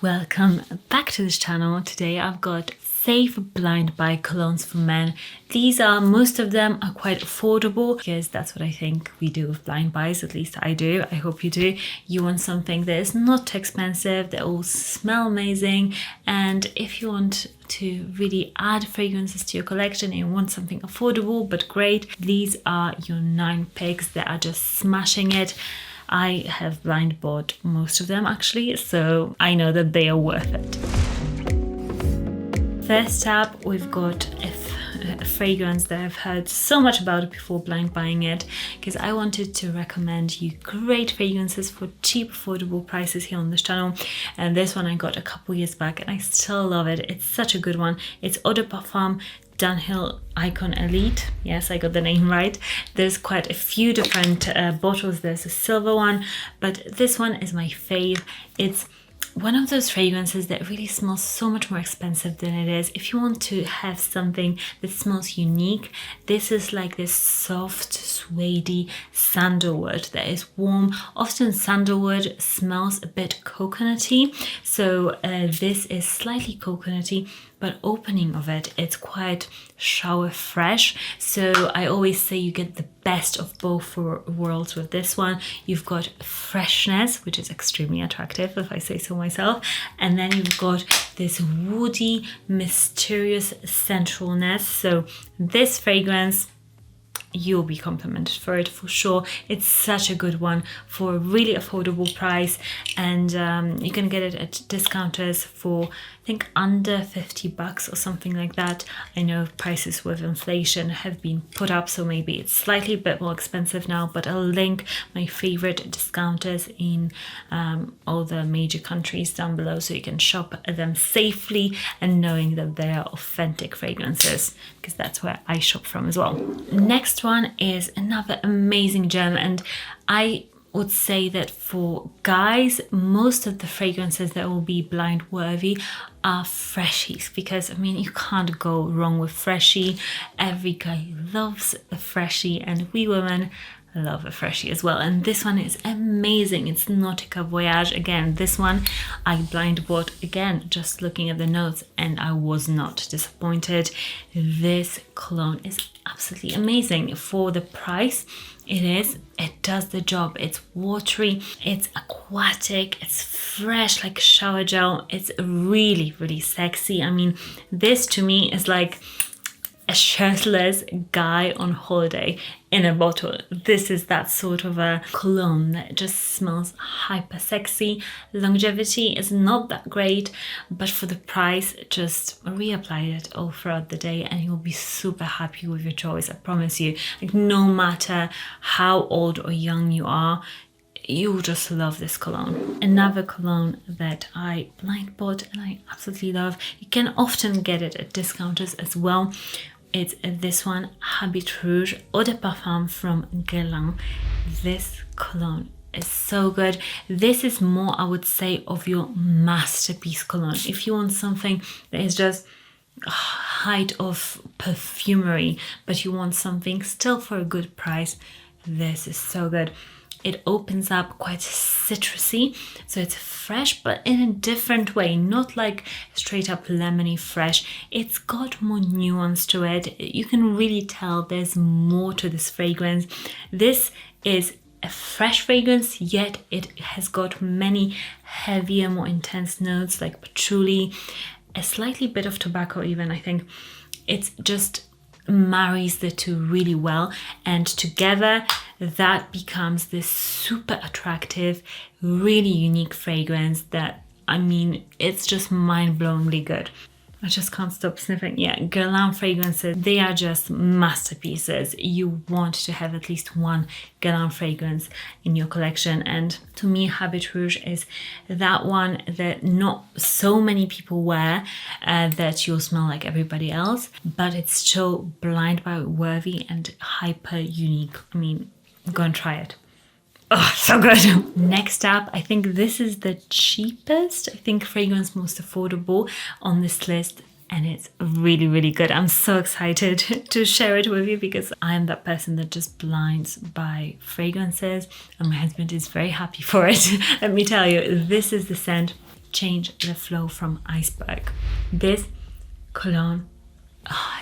Welcome back to this channel. Today I've got safe blind buy colognes for men. These are, most of them are quite affordable because that's what I think we do with blind buys, at least I do. I hope you do. You want something that is not too expensive, they all smell amazing, and if you want to really add fragrances to your collection and you want something affordable but great, these are your 9 picks that are just smashing it. I have blind bought most of them actually, so I know that they are worth it. First up, we've got a fragrance that I've heard so much about before blind buying it, because I wanted to recommend you great fragrances for cheap, affordable prices here on this channel. And this one I got a couple years back and I still love it. It's such a good one. It's Eau de Parfum Dunhill Icon Elite. Yes, I got the name right. There's quite a few different bottles. There's a silver one, but this one is my fave. It's one of those fragrances that really smells so much more expensive than it is. If you want to have something that smells unique, this is like this soft, suede sandalwood that is warm. Often sandalwood smells a bit coconutty, so this is slightly coconutty, but opening of it, it's quite shower fresh. So I always say you get the best of both worlds with this one. You've got freshness, which is extremely attractive if I say so myself, and then you've got this woody, mysterious sensualness. So this fragrance, you'll be complimented for it for sure. It's such a good one for a really affordable price, and you can get it at discounters for I think under 50 bucks or something like that. I know prices with inflation have been put up, so maybe it's slightly bit more expensive now, but I'll link my favorite discounters in all the major countries down below, so you can shop at them safely and knowing that they are authentic fragrances, because that's where I shop from as well. Next one is another amazing gem, and I would say that for guys, most of the fragrances that will be blind worthy are freshies, because I mean, you can't go wrong with freshie. Every guy loves a freshie, and we women love a freshie as well. And this one is amazing. It's Nautica Voyage. Again, this one I blind bought, again just looking at the notes, and I was not disappointed. This cologne is absolutely amazing for the price. It does the job. It's watery, it's aquatic, it's fresh like shower gel. It's really, really sexy. I mean, this to me is like a shirtless guy on holiday in a bottle. This is that sort of a cologne that just smells hyper sexy. Longevity is not that great, but for the price, just reapply it all throughout the day and you'll be super happy with your choice. I promise you. Like, no matter how old or young you are, you'll just love this cologne. Another cologne that I blind bought and I absolutely love, you can often get it at discounters as well. It's this one, Habit Rouge Eau de Parfum from Guerlain. This cologne is so good. This is more, I would say, of your masterpiece cologne. If you want something that is just height of perfumery, but you want something still for a good price, this is so good. It opens up quite citrusy, so it's fresh, but in a different way, not like straight up lemony fresh. It's got more nuance to it. You can really tell there's more to this fragrance. This is a fresh fragrance, yet it has got many heavier, more intense notes like patchouli, a slightly bit of tobacco even, I think. It's just marries the two really well, and together that becomes this super attractive, really unique fragrance that, I mean, it's just mind-blowingly good. I just can't stop sniffing. Yeah, Guerlain fragrances, they are just masterpieces. You want to have at least one Guerlain fragrance in your collection, and to me, Habit Rouge is that one that not so many people wear, that you'll smell like everybody else, but it's still blind buy worthy and hyper unique. I mean, go and try it. Oh, so good. Next up, I think this is the cheapest, I think, fragrance most affordable on this list, and it's really, really good. I'm so excited to share it with you because I'm that person that just blinds by fragrances, and my husband is very happy for it. Let me tell you, this is the scent Change the Flow from Iceberg. This cologne,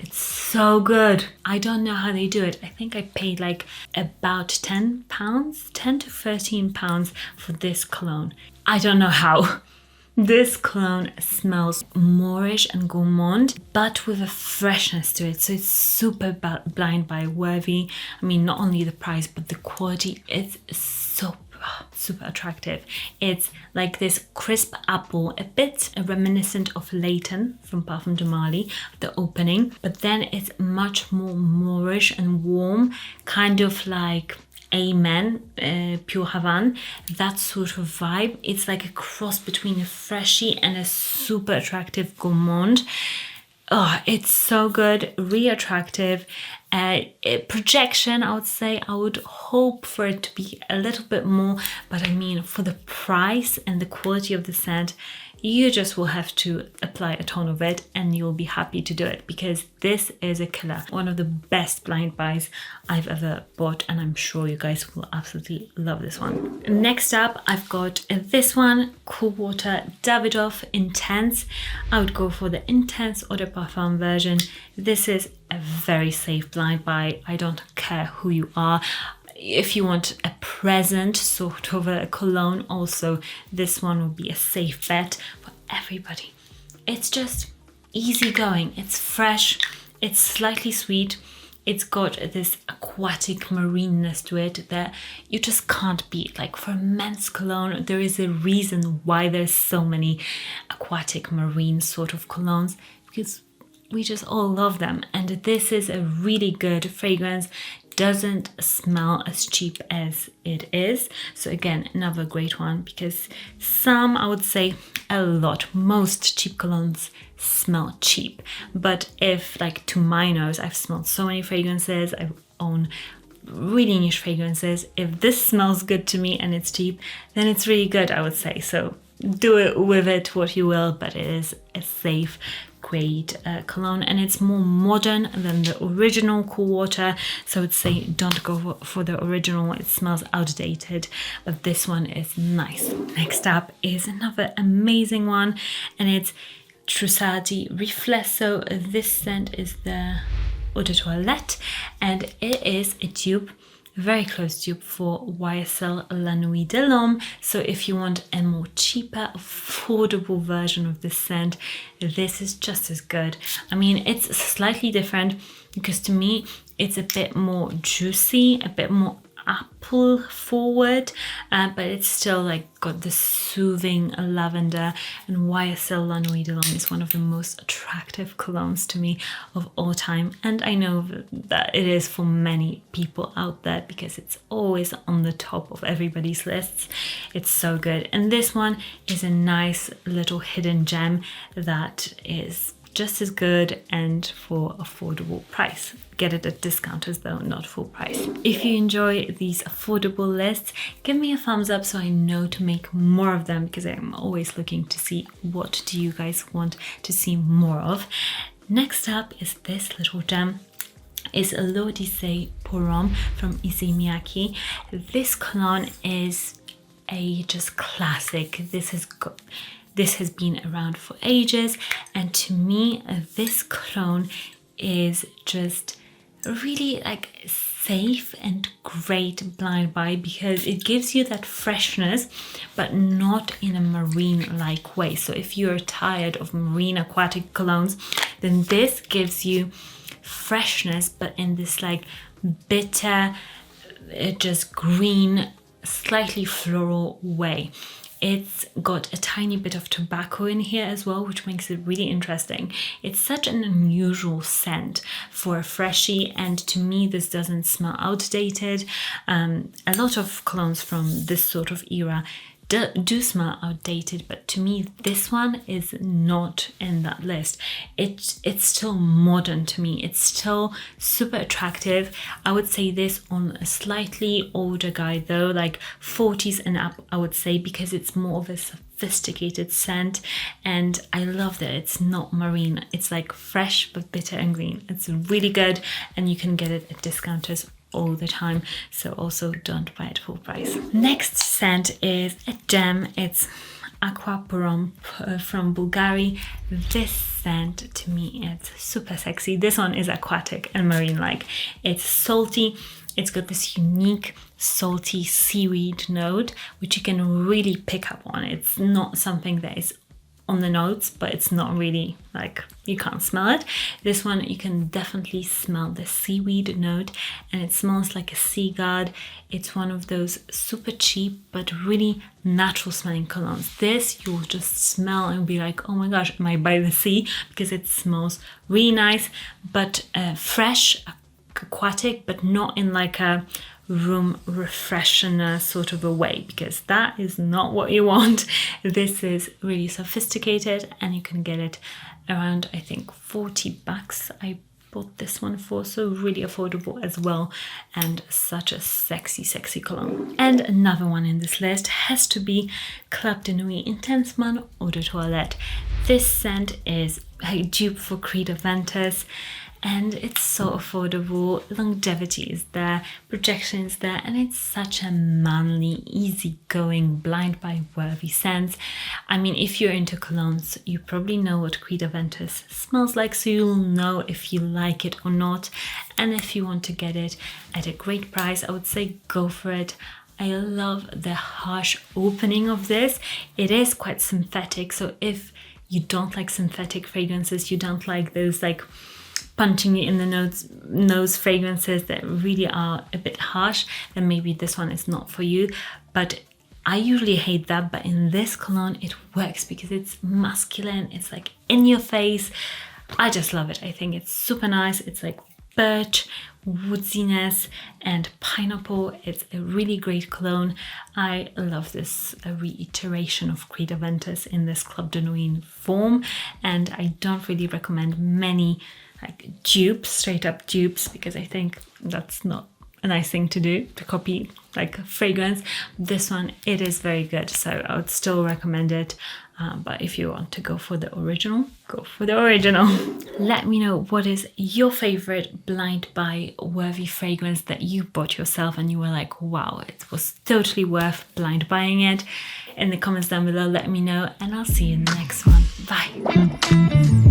it's so good. I don't know how they do it. I think I paid like about £10, £10 to £13 for this cologne. I don't know how. This cologne smells Moorish and gourmand, but with a freshness to it. So it's super blind buy worthy. I mean, not only the price, but the quality is so super attractive. It's like this crisp apple, a bit reminiscent of Leighton from Parfum de Marly, the opening, but then it's much more Moorish and warm, kind of like Amen, Pure Havane, that sort of vibe. It's like a cross between a freshie and a super attractive gourmand. Oh, it's so good, really attractive. Projection, I would say, I would hope for it to be a little bit more, but I mean, for the price and the quality of the scent, you just will have to apply a ton of it and you'll be happy to do it, because this is a killer. One of the best blind buys I've ever bought, and I'm sure you guys will absolutely love this one. Next up, I've got this one, Cool Water Davidoff Intense. I would go for the Intense Eau de Parfum version. This is a very safe blind buy. I don't care who you are. If you want a present, sort of a cologne, also this one would be a safe bet for everybody. It's just easygoing, it's fresh, it's slightly sweet, it's got this aquatic marineness to it that you just can't beat. Like for men's cologne, there is a reason why there's so many aquatic marine sort of colognes, because we just all love them. And this is a really good fragrance. Doesn't smell as cheap as it is. So again, another great one, because some, I would say a lot, most cheap colognes smell cheap. But if, like, to my nose, I've smelled so many fragrances, I own really niche fragrances. If this smells good to me and it's cheap, then it's really good, I would say. So do it with it what you will, but it is a safe, great cologne, and it's more modern than the original Cool Water. So I would say don't go for the original, it smells outdated, but this one is nice. Next up is another amazing one, and it's Trussardi Riflesso. This scent is the Eau de Toilette, and it is a dupe, very close dupe for YSL La Nuit de l'Homme. So if you want a more cheaper, affordable version of this scent, this is just as good. I mean, it's slightly different because to me, it's a bit more juicy, a bit more apple forward, but it's still like got the soothing lavender, and YSL La Nuit de l'Homme is one of the most attractive colognes to me of all time, and I know that it is for many people out there because it's always on the top of everybody's lists. It's so good, and this one is a nice little hidden gem that is just as good and for affordable price. Get it at discounters though, not full price. If you enjoy these affordable lists, give me a thumbs up so I know to make more of them, because I'm always looking to see what do you guys want to see more of. Next up is this little gem. Is l'Odyssée pour Homme from Issey Miyake. This cologne is a just classic. This has been around for ages, and to me this cologne is just really like safe and great blind buy, because it gives you that freshness but not in a marine like way. So if you're tired of marine aquatic colognes, then this gives you freshness but in this like bitter, just green, slightly floral way. It's got a tiny bit of tobacco in here as well, which makes it really interesting. It's such an unusual scent for a freshie, and to me this doesn't smell outdated. A lot of colognes from this sort of era do smell outdated, but to me this one is not in that list. It's still modern to me. It's still super attractive. I would say this on a slightly older guy though, like 40s and up, I would say, because it's more of a sophisticated scent, and I love that it's not marine. It's like fresh but bitter and green. It's really good, and you can get it at discounters all the time, so also don't buy it full price. Next scent is a gem. It's Aqua Pomp from Bvlgari. This scent to me, it's super sexy. This one is aquatic and marine-like. It's salty. It's got this unique salty seaweed note, which you can really pick up on. It's not something that is on the notes, but it's not really like, you can't smell it. This one, you can definitely smell the seaweed note, and it smells like a sea guard. It's one of those super cheap but really natural smelling colognes. This you'll just smell and be like, oh my gosh, am I by the sea? Because it smells really nice, but fresh, aquatic, but not in like a room refreshener sort of a way, because that is not what you want. This is really sophisticated, and you can get it around, I think, 40 bucks. I bought this one for, so really affordable as well, and such a sexy cologne. And another one in this list has to be Club de Nuit Intense Man Eau de Toilette. This scent is a dupe for Creed Aventus, and it's so affordable. Longevity is there, projection is there, and it's such a manly, easygoing, blind buy worthy scent. I mean, if you're into colognes, you probably know what Creed Aventus smells like, so you'll know if you like it or not. And if you want to get it at a great price, I would say go for it. I love the harsh opening of this. It is quite synthetic, so if you don't like synthetic fragrances, you don't like those like punching you in the nose fragrances that really are a bit harsh, then maybe this one is not for you. But I usually hate that, but in this cologne it works because it's masculine, it's like in your face. I just love it. I think it's super nice. It's like birch, woodsiness and pineapple. It's a really great cologne. I love this reiteration of Creed Aventus in this Club de Nuit form, and I don't really recommend many like dupes, straight up dupes, because I think that's not a nice thing to do, to copy like fragrance. This one, it is very good, so I would still recommend it. But if you want to go for the original, go for the original. Let me know what is your favorite blind buy worthy fragrance that you bought yourself and you were like, wow, it was totally worth blind buying it. In the comments down below, let me know, and I'll see you in the next one. Bye.